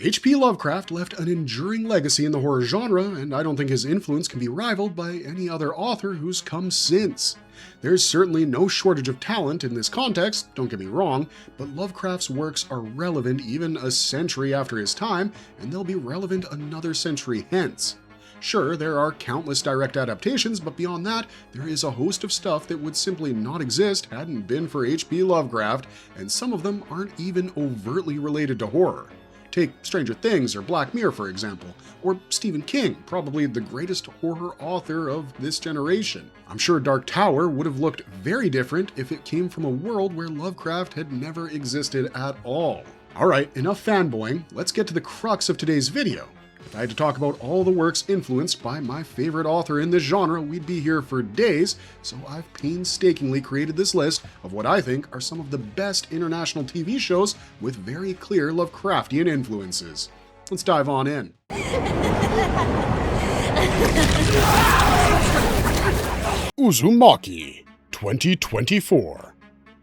H.P. Lovecraft left an enduring legacy in the horror genre, and I don't think his influence can be rivaled by any other author who's come since. There's certainly no shortage of talent in this context, don't get me wrong, but Lovecraft's works are relevant even a century after his time, and they'll be relevant another century hence. Sure, there are countless direct adaptations, but beyond that, there is a host of stuff that would simply not exist hadn't been for H.P. Lovecraft, and some of them aren't even overtly related to horror. Take Stranger Things or Black Mirror, for example, or Stephen King, probably the greatest horror author of this generation. I'm sure Dark Tower would have looked very different if it came from a world where Lovecraft had never existed at all. Alright, enough fanboying, let's get to the crux of today's video. If I had to talk about all the works influenced by my favorite author in this genre, we'd be here for days, so I've painstakingly created this list of what I think are some of the best international TV shows with very clear Lovecraftian influences. Let's dive on in. Uzumaki, 2024.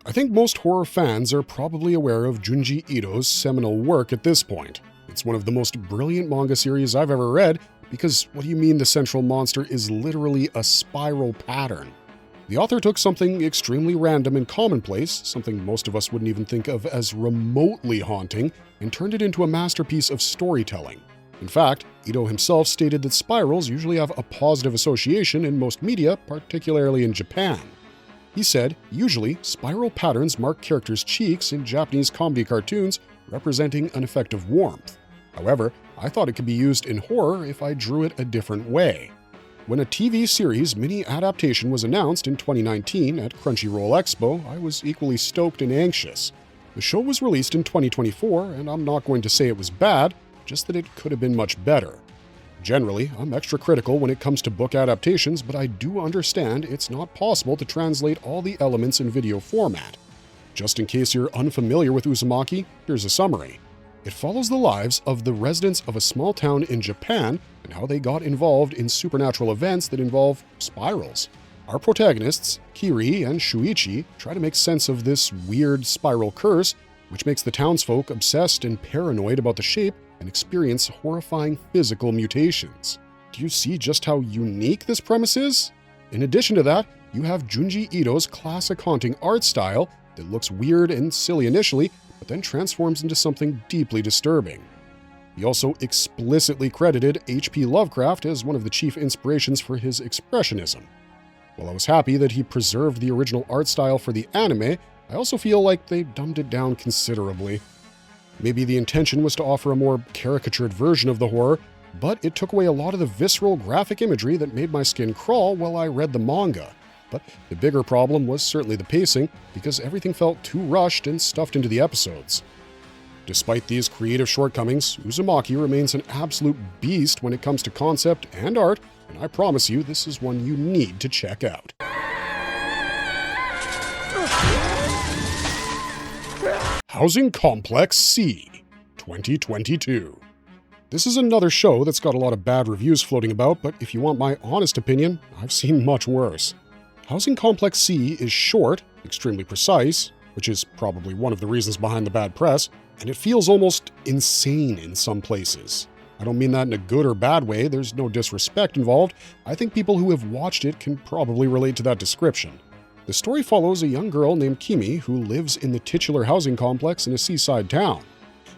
I think most horror fans are probably aware of Junji Ito's seminal work at this point. It's one of the most brilliant manga series I've ever read, because what do you mean the central monster is literally a spiral pattern? The author took something extremely random and commonplace, something most of us wouldn't even think of as remotely haunting, and turned it into a masterpiece of storytelling. In fact, Ito himself stated that spirals usually have a positive association in most media, particularly in Japan. He said, usually, spiral patterns mark characters' cheeks in Japanese comedy cartoons, representing an effect of warmth. However, I thought it could be used in horror if I drew it a different way. When a TV series mini adaptation was announced in 2019 at Crunchyroll Expo, I was equally stoked and anxious. The show was released in 2024, and I'm not going to say it was bad, just that it could have been much better. Generally, I'm extra critical when it comes to book adaptations, but I do understand it's not possible to translate all the elements in video format. Just in case you're unfamiliar with Uzumaki, here's a summary. It follows the lives of the residents of a small town in Japan and how they got involved in supernatural events that involve spirals. Our protagonists, Kiri and Shuichi, try to make sense of this weird spiral curse, which makes the townsfolk obsessed and paranoid about the shape and experience horrifying physical mutations. Do you see just how unique this premise is? In addition to that, you have Junji Ito's classic haunting art style that looks weird and silly initially, but then transforms into something deeply disturbing. He also explicitly credited H.P. Lovecraft as one of the chief inspirations for his expressionism. While I was happy that he preserved the original art style for the anime, I also feel like they dumbed it down considerably. Maybe the intention was to offer a more caricatured version of the horror, but it took away a lot of the visceral graphic imagery that made my skin crawl while I read the manga. But the bigger problem was certainly the pacing, because everything felt too rushed and stuffed into the episodes. Despite these creative shortcomings, Uzumaki remains an absolute beast when it comes to concept and art, and I promise you this is one you need to check out. Housing Complex C, 2022. This is another show that's got a lot of bad reviews floating about, but if you want my honest opinion, I've seen much worse. Housing Complex C is short, extremely precise, which is probably one of the reasons behind the bad press, and it feels almost insane in some places. I don't mean that in a good or bad way, there's no disrespect involved. I think people who have watched it can probably relate to that description. The story follows a young girl named Kimi who lives in the titular housing complex in a seaside town.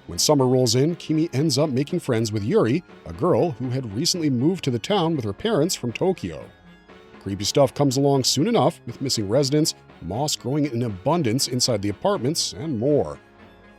When summer rolls in, Kimi ends up making friends with Yuri, a girl who had recently moved to the town with her parents from Tokyo. Creepy stuff comes along soon enough, with missing residents, moss growing in abundance inside the apartments, and more.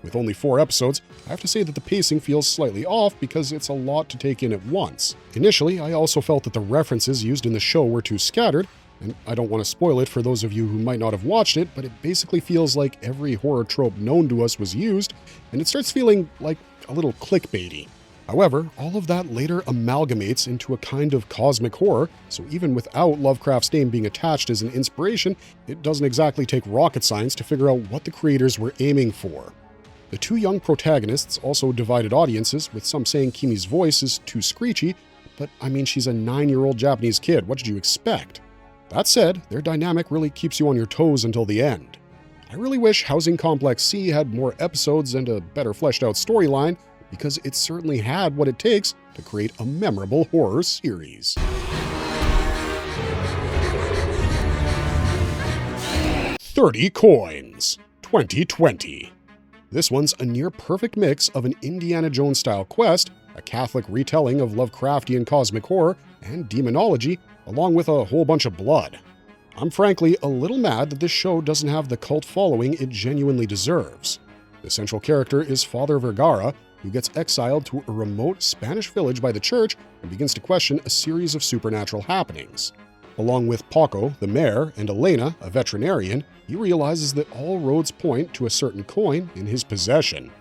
With only 4 episodes, I have to say that the pacing feels slightly off because it's a lot to take in at once. Initially, I also felt that the references used in the show were too scattered, and I don't want to spoil it for those of you who might not have watched it, but it basically feels like every horror trope known to us was used, and it starts feeling like a little clickbaity. However, all of that later amalgamates into a kind of cosmic horror, so even without Lovecraft's name being attached as an inspiration, it doesn't exactly take rocket science to figure out what the creators were aiming for. The 2 young protagonists also divided audiences, with some saying Kimi's voice is too screechy, but I mean, she's a 9-year-old Japanese kid, what did you expect? That said, their dynamic really keeps you on your toes until the end. I really wish Housing Complex C had more episodes and a better fleshed out storyline, because it certainly had what it takes to create a memorable horror series. "30 Coins", 2020. This one's a near-perfect mix of an Indiana Jones-style quest, a Catholic retelling of Lovecraftian cosmic horror, and demonology, along with a whole bunch of blood. I'm frankly a little mad that this show doesn't have the cult following it genuinely deserves. The central character is Father Vergara, who gets exiled to a remote Spanish village by the church and begins to question a series of supernatural happenings. Along with Paco, the mayor, and Elena, a veterinarian, he realizes that all roads point to a certain coin in his possession.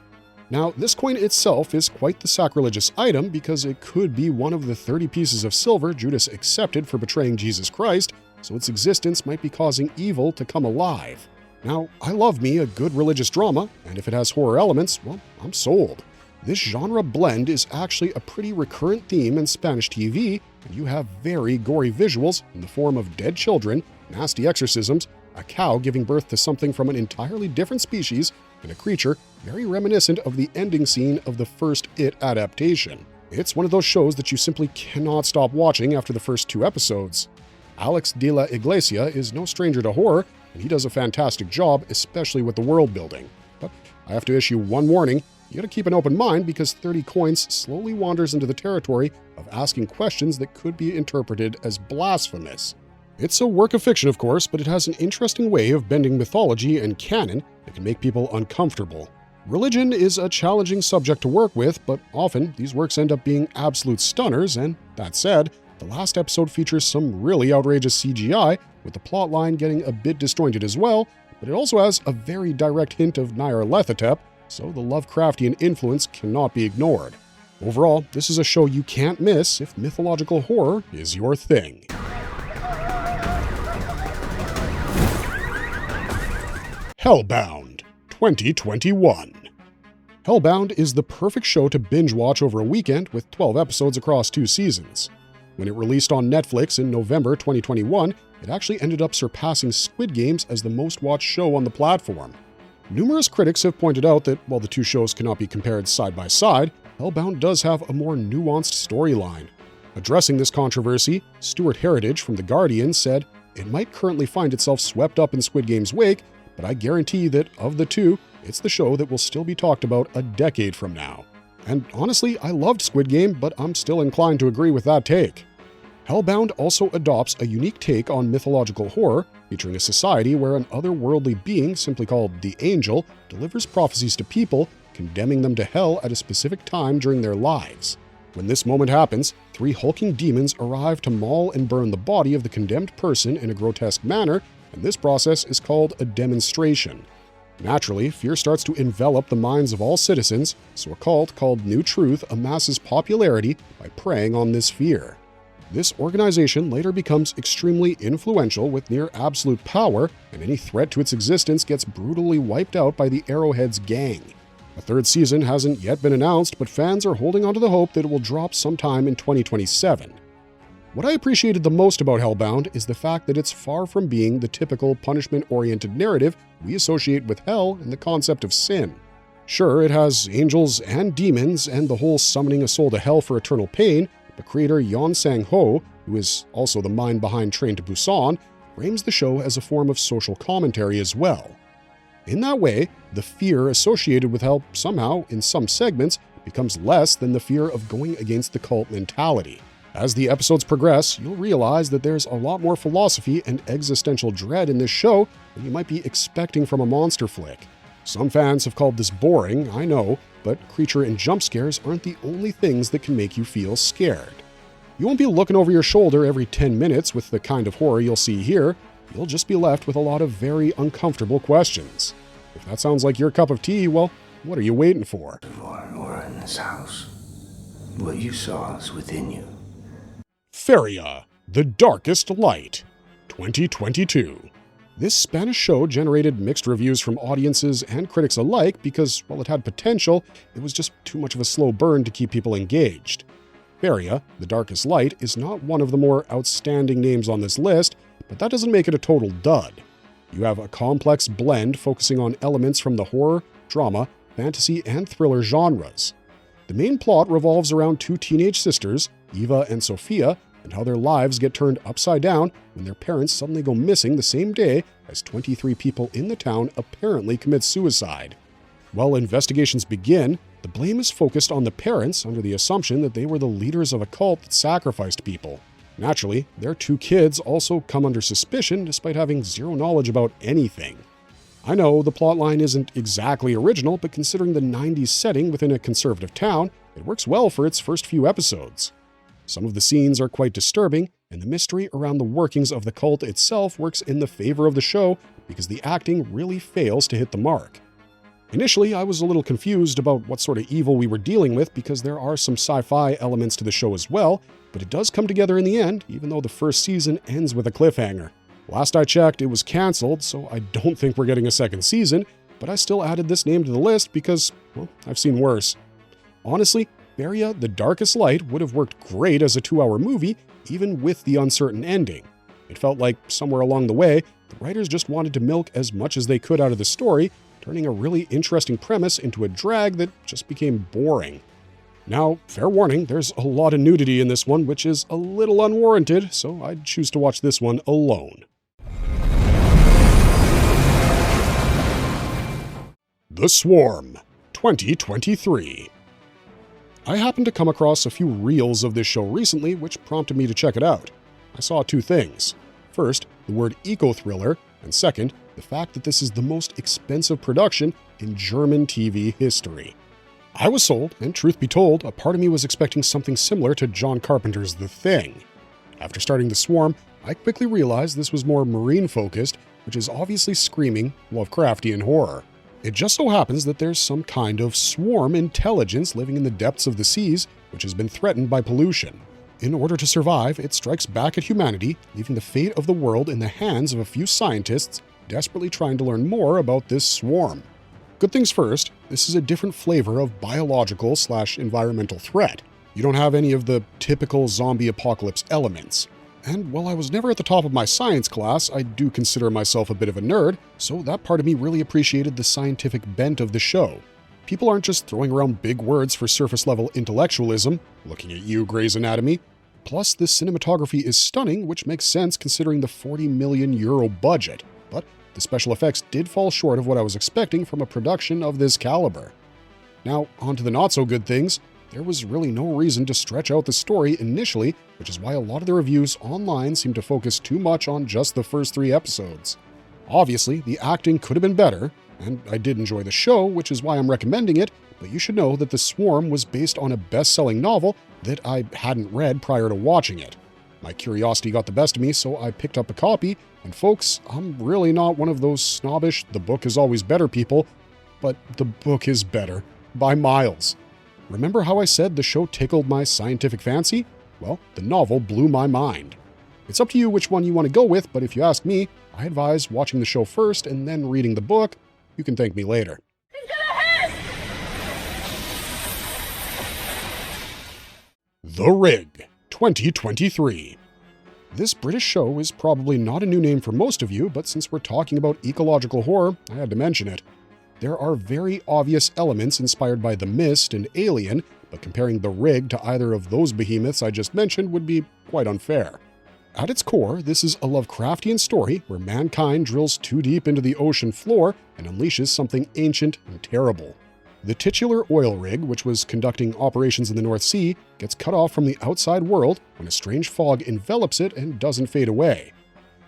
Now, this coin itself is quite the sacrilegious item because it could be one of the 30 pieces of silver Judas accepted for betraying Jesus Christ, so its existence might be causing evil to come alive. Now, I love me a good religious drama, and if it has horror elements, well, I'm sold. This genre blend is actually a pretty recurrent theme in Spanish TV, and you have very gory visuals in the form of dead children, nasty exorcisms, a cow giving birth to something from an entirely different species, and a creature very reminiscent of the ending scene of the first It adaptation. It's one of those shows that you simply cannot stop watching after the first 2 episodes. Alex de la Iglesia is no stranger to horror, and he does a fantastic job, especially with the world building. But I have to issue one warning. You gotta keep an open mind because 30 Coins slowly wanders into the territory of asking questions that could be interpreted as blasphemous. It's a work of fiction, of course, but it has an interesting way of bending mythology and canon that can make people uncomfortable. Religion is a challenging subject to work with, but often these works end up being absolute stunners, and that said, the last episode features some really outrageous CGI, with the plotline getting a bit disjointed as well, but it also has a very direct hint of Nyarlathotep, so the Lovecraftian influence cannot be ignored. Overall, this is a show you can't miss if mythological horror is your thing. Hellbound, 2021. Hellbound is the perfect show to binge watch over a weekend with 12 episodes across 2 seasons. When it released on Netflix in November 2021, it actually ended up surpassing Squid Games as the most watched show on the platform. Numerous critics have pointed out that while the 2 shows cannot be compared side by side, Hellbound does have a more nuanced storyline. Addressing this controversy, Stuart Heritage from The Guardian said, "It might currently find itself swept up in Squid Game's wake, but I guarantee that of the 2, it's the show that will still be talked about a decade from now." And honestly, I loved Squid Game, but I'm still inclined to agree with that take. Hellbound also adopts a unique take on mythological horror, featuring a society where an otherworldly being, simply called the Angel, delivers prophecies to people, condemning them to hell at a specific time during their lives. When this moment happens, 3 hulking demons arrive to maul and burn the body of the condemned person in a grotesque manner, and this process is called a demonstration. Naturally, fear starts to envelop the minds of all citizens, so a cult called New Truth amasses popularity by preying on this fear. This organization later becomes extremely influential with near absolute power, and any threat to its existence gets brutally wiped out by the Arrowhead's gang. A 3rd season hasn't yet been announced, but fans are holding on to the hope that it will drop sometime in 2027. What I appreciated the most about Hellbound is the fact that it's far from being the typical punishment-oriented narrative we associate with hell and the concept of sin. Sure, it has angels and demons and the whole summoning a soul to hell for eternal pain, but creator Yon Sang-ho, who is also the mind behind Train to Busan, frames the show as a form of social commentary as well. In that way, the fear associated with hell somehow, in some segments, becomes less than the fear of going against the cult mentality. As the episodes progress, you'll realize that there's a lot more philosophy and existential dread in this show than you might be expecting from a monster flick. Some fans have called this boring, I know, but creature and jump scares aren't the only things that can make you feel scared. You won't be looking over your shoulder every 10 minutes with the kind of horror you'll see here. You'll just be left with a lot of very uncomfortable questions. If that sounds like your cup of tea, well, what are you waiting for? Or in this house. What you saw is within you. Feria, The Darkest Light, 2022. This Spanish show generated mixed reviews from audiences and critics alike because, while it had potential, it was just too much of a slow burn to keep people engaged. Feria, The Darkest Light, is not one of the more outstanding names on this list, but that doesn't make it a total dud. You have a complex blend focusing on elements from the horror, drama, fantasy, and thriller genres. The main plot revolves around two teenage sisters, Eva and Sophia, and how their lives get turned upside down when their parents suddenly go missing the same day as 23 people in the town apparently commit suicide. While investigations begin, the blame is focused on the parents under the assumption that they were the leaders of a cult that sacrificed people. Naturally, their two kids also come under suspicion despite having zero knowledge about anything. I know the plotline isn't exactly original, but considering the 90s setting within a conservative town, it works well for its first few episodes. Some of the scenes are quite disturbing, and the mystery around the workings of the cult itself works in the favor of the show because the acting really fails to hit the mark. Initially, I was a little confused about what sort of evil we were dealing with because there are some sci-fi elements to the show as well, but it does come together in the end, even though the first season ends with a cliffhanger. Last I checked, it was cancelled, so I don't think we're getting a second season, but I still added this name to the list because, well, I've seen worse. Honestly, Feria: The Darkest Light would have worked great as a 2-hour movie, even with the uncertain ending. It felt like somewhere along the way, the writers just wanted to milk as much as they could out of the story, turning a really interesting premise into a drag that just became boring. Now, fair warning, there's a lot of nudity in this one, which is a little unwarranted, so I'd choose to watch this one alone. The Swarm, 2023. I happened to come across a few reels of this show recently, which prompted me to check it out. I saw two things. First, the word eco-thriller, and second, the fact that this is the most expensive production in German TV history. I was sold, and truth be told, a part of me was expecting something similar to John Carpenter's The Thing. After starting The Swarm, I quickly realized this was more marine-focused, which is obviously screaming Lovecraftian horror. It just so happens that there's some kind of swarm intelligence living in the depths of the seas, which has been threatened by pollution. In order to survive, it strikes back at humanity, leaving the fate of the world in the hands of a few scientists desperately trying to learn more about this swarm. Good things first, this is a different flavor of biological/environmental threat. You don't have any of the typical zombie apocalypse elements. And while I was never at the top of my science class, I do consider myself a bit of a nerd, so that part of me really appreciated the scientific bent of the show. People aren't just throwing around big words for surface-level intellectualism, looking at you, Grey's Anatomy. Plus, the cinematography is stunning, which makes sense considering the €40 million budget, but the special effects did fall short of what I was expecting from a production of this caliber. Now, on to the not-so-good things. There was really no reason to stretch out the story initially, which is why a lot of the reviews online seem to focus too much on just the first 3 episodes. Obviously, the acting could have been better, and I did enjoy the show, which is why I'm recommending it, but you should know that The Swarm was based on a best-selling novel that I hadn't read prior to watching it. My curiosity got the best of me, so I picked up a copy, and folks, I'm really not one of those snobbish, the book is always better people, but the book is better, by miles. Remember how I said the show tickled my scientific fancy? Well, the novel blew my mind. It's up to you which one you want to go with, but if you ask me, I advise watching the show first and then reading the book. You can thank me later. The Rig, 2023. This British show is probably not a new name for most of you, but since we're talking about ecological horror, I had to mention it. There are very obvious elements inspired by The Mist and Alien, but comparing The Rig to either of those behemoths I just mentioned would be quite unfair. At its core, this is a Lovecraftian story where mankind drills too deep into the ocean floor and unleashes something ancient and terrible. The titular oil rig, which was conducting operations in the North Sea, gets cut off from the outside world when a strange fog envelops it and doesn't fade away.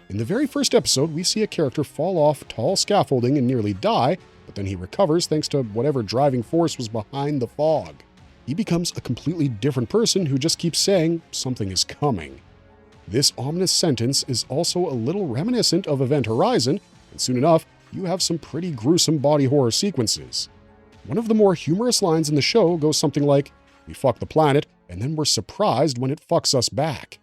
In the very first episode, we see a character fall off tall scaffolding and nearly die, but then he recovers thanks to whatever driving force was behind the fog. He becomes a completely different person who just keeps saying, "Something is coming." This ominous sentence is also a little reminiscent of Event Horizon, and soon enough, you have some pretty gruesome body horror sequences. One of the more humorous lines in the show goes something like, "We fuck the planet, and then we're surprised when it fucks us back."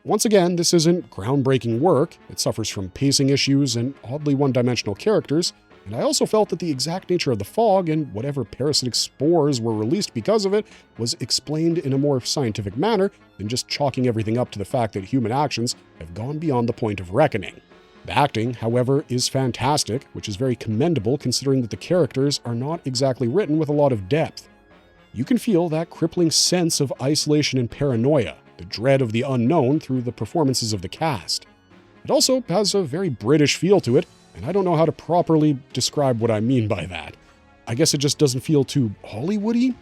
Once again, this isn't groundbreaking work. It suffers from pacing issues and oddly one-dimensional characters, and I also felt that the exact nature of the fog and whatever parasitic spores were released because of it was explained in a more scientific manner than just chalking everything up to the fact that human actions have gone beyond the point of reckoning. The acting, however, is fantastic, which is very commendable considering that the characters are not exactly written with a lot of depth. You can feel that crippling sense of isolation and paranoia, the dread of the unknown through the performances of the cast. It also has a very British feel to it, and I don't know how to properly describe what I mean by that. I guess it just doesn't feel too Hollywoody?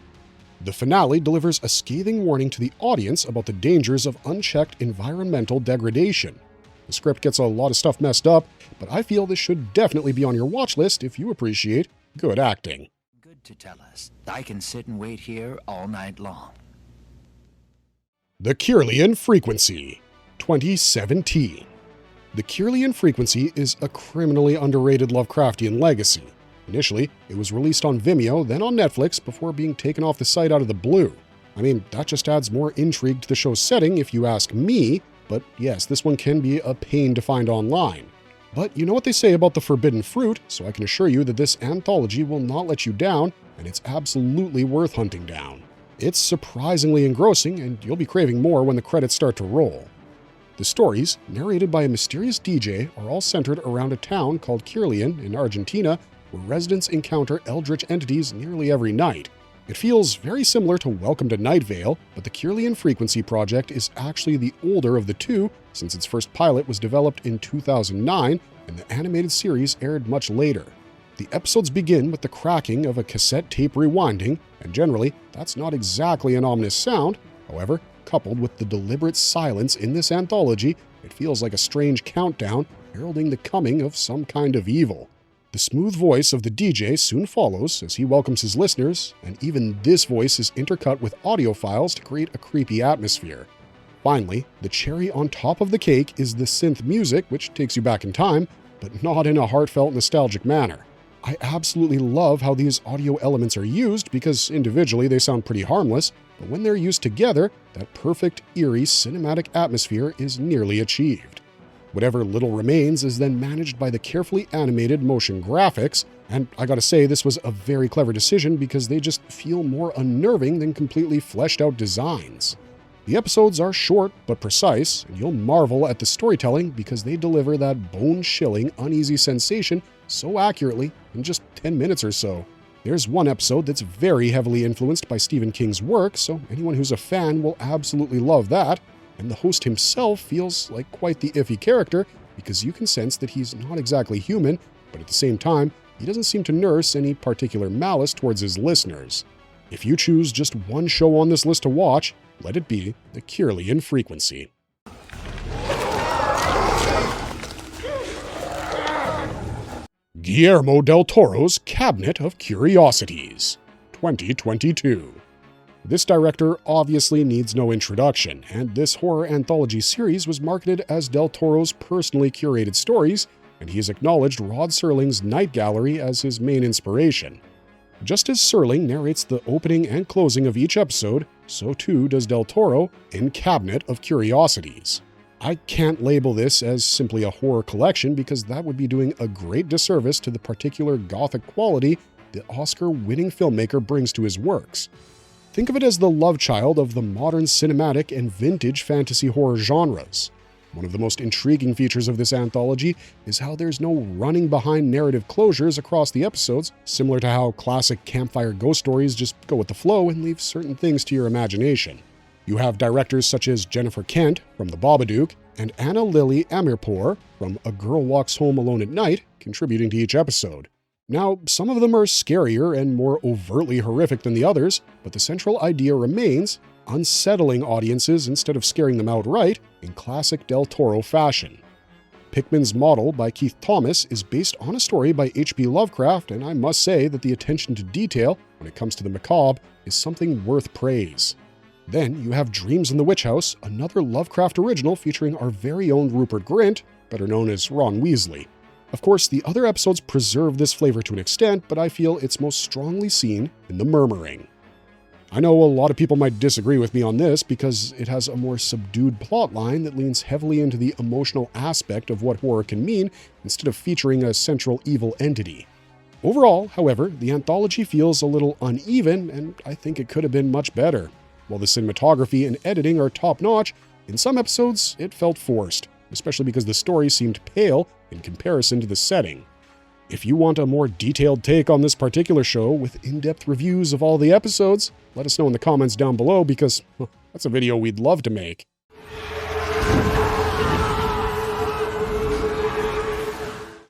The finale delivers a scathing warning to the audience about the dangers of unchecked environmental degradation. The script gets a lot of stuff messed up, but I feel this should definitely be on your watch list if you appreciate good acting. Good to tell us. I can sit and wait here all night long. The Kirlian Frequency, 2017. The Kirlian Frequency is a criminally underrated Lovecraftian legacy. Initially, it was released on Vimeo, then on Netflix, before being taken off the site out of the blue. I mean, that just adds more intrigue to the show's setting if you ask me, but yes, this one can be a pain to find online. But you know what they say about the forbidden fruit, so I can assure you that this anthology will not let you down, and it's absolutely worth hunting down. It's surprisingly engrossing, and you'll be craving more when the credits start to roll. The stories, narrated by a mysterious DJ, are all centered around a town called Kirlian in Argentina, where residents encounter eldritch entities nearly every night. It feels very similar to Welcome to Night Vale, but the Kirlian Frequency project is actually the older of the two, since its first pilot was developed in 2009 and the animated series aired much later. The episodes begin with the cracking of a cassette tape rewinding, and generally, that's not exactly an ominous sound. However, coupled with the deliberate silence in this anthology, it feels like a strange countdown heralding the coming of some kind of evil. The smooth voice of the DJ soon follows as he welcomes his listeners, and even this voice is intercut with audio files to create a creepy atmosphere. Finally, the cherry on top of the cake is the synth music, which takes you back in time, but not in a heartfelt, nostalgic manner. I absolutely love how these audio elements are used because individually they sound pretty harmless, but when they're used together, that perfect, eerie, cinematic atmosphere is nearly achieved. Whatever little remains is then managed by the carefully animated motion graphics, and I gotta say this was a very clever decision because they just feel more unnerving than completely fleshed out designs. The episodes are short but precise, and you'll marvel at the storytelling because they deliver that bone-chilling, uneasy sensation so accurately in just 10 minutes or so. There's one episode that's very heavily influenced by Stephen King's work, so anyone who's a fan will absolutely love that. And the host himself feels like quite the iffy character because you can sense that he's not exactly human, but at the same time, he doesn't seem to nurse any particular malice towards his listeners. If you choose just one show on this list to watch, let it be the Kirlian Frequency. Guillermo del Toro's Cabinet of Curiosities, 2022. This director obviously needs no introduction, and this horror anthology series was marketed as del Toro's personally curated stories, and he has acknowledged Rod Serling's Night Gallery as his main inspiration. Just as Serling narrates the opening and closing of each episode, so too does del Toro in Cabinet of Curiosities. I can't label this as simply a horror collection because that would be doing a great disservice to the particular gothic quality the Oscar-winning filmmaker brings to his works. Think of it as the love child of the modern cinematic and vintage fantasy horror genres. One of the most intriguing features of this anthology is how there's no running behind narrative closures across the episodes, similar to how classic campfire ghost stories just go with the flow and leave certain things to your imagination. You have directors such as Jennifer Kent from The Babadook and Anna Lily Amirpour from A Girl Walks Home Alone at Night contributing to each episode. Now, some of them are scarier and more overtly horrific than the others, but the central idea remains unsettling audiences instead of scaring them outright in classic del Toro fashion. Pickman's Model by Keith Thomas is based on a story by H.P. Lovecraft, and I must say that the attention to detail when it comes to the macabre is something worth praise. Then you have Dreams in the Witch House, another Lovecraft original featuring our very own Rupert Grint, better known as Ron Weasley. Of course, the other episodes preserve this flavor to an extent, but I feel it's most strongly seen in The Murmuring. I know a lot of people might disagree with me on this because it has a more subdued plotline that leans heavily into the emotional aspect of what horror can mean instead of featuring a central evil entity. Overall, however, the anthology feels a little uneven, and I think it could have been much better. While the cinematography and editing are top-notch, in some episodes it felt forced, especially because the story seemed pale in comparison to the setting. If you want a more detailed take on this particular show with in-depth reviews of all the episodes, let us know in the comments down below because that's a video we'd love to make.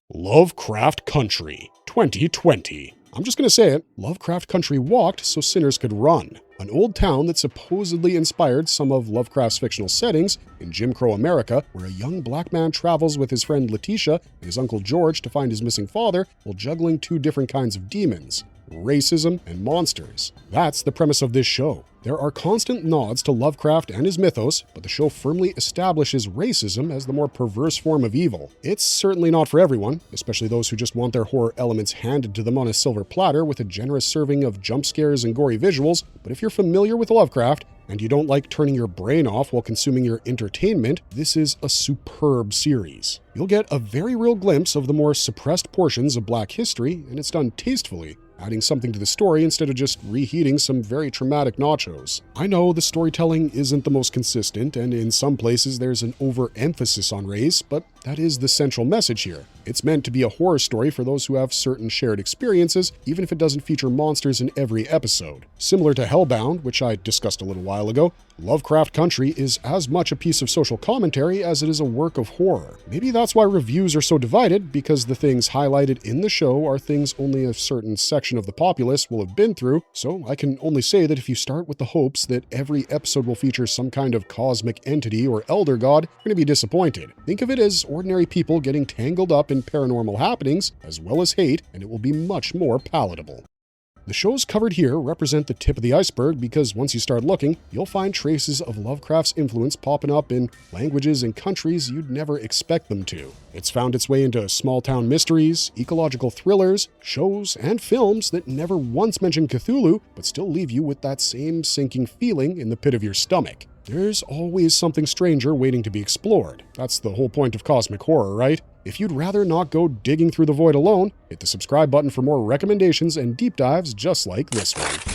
Lovecraft Country, 2020. I'm just going to say it, Lovecraft Country walked so sinners could run. An old town that supposedly inspired some of Lovecraft's fictional settings in Jim Crow America, where a young black man travels with his friend Letitia and his uncle George to find his missing father while juggling two different kinds of demons, racism and monsters. That's the premise of this show. There are constant nods to Lovecraft and his mythos, but the show firmly establishes racism as the more perverse form of evil. It's certainly not for everyone, especially those who just want their horror elements handed to them on a silver platter with a generous serving of jump scares and gory visuals, but if you're familiar with Lovecraft, and you don't like turning your brain off while consuming your entertainment, this is a superb series. You'll get a very real glimpse of the more suppressed portions of Black history, and it's done tastefully, adding something to the story instead of just reheating some very traumatic nachos. I know the storytelling isn't the most consistent, and in some places there's an overemphasis on race, but that is the central message here. It's meant to be a horror story for those who have certain shared experiences, even if it doesn't feature monsters in every episode. Similar to Hellbound, which I discussed a little while ago, Lovecraft Country is as much a piece of social commentary as it is a work of horror. Maybe that's why reviews are so divided, because the things highlighted in the show are things only a certain section of the populace will have been through, so I can only say that if you start with the hopes that every episode will feature some kind of cosmic entity or elder god, you're going to be disappointed. Think of it as ordinary people getting tangled up in paranormal happenings, as well as hate, and it will be much more palatable. The shows covered here represent the tip of the iceberg because once you start looking, you'll find traces of Lovecraft's influence popping up in languages and countries you'd never expect them to. It's found its way into small-town mysteries, ecological thrillers, shows, and films that never once mention Cthulhu, but still leave you with that same sinking feeling in the pit of your stomach. There's always something stranger waiting to be explored. That's the whole point of cosmic horror, right? If you'd rather not go digging through the void alone, hit the subscribe button for more recommendations and deep dives just like this one.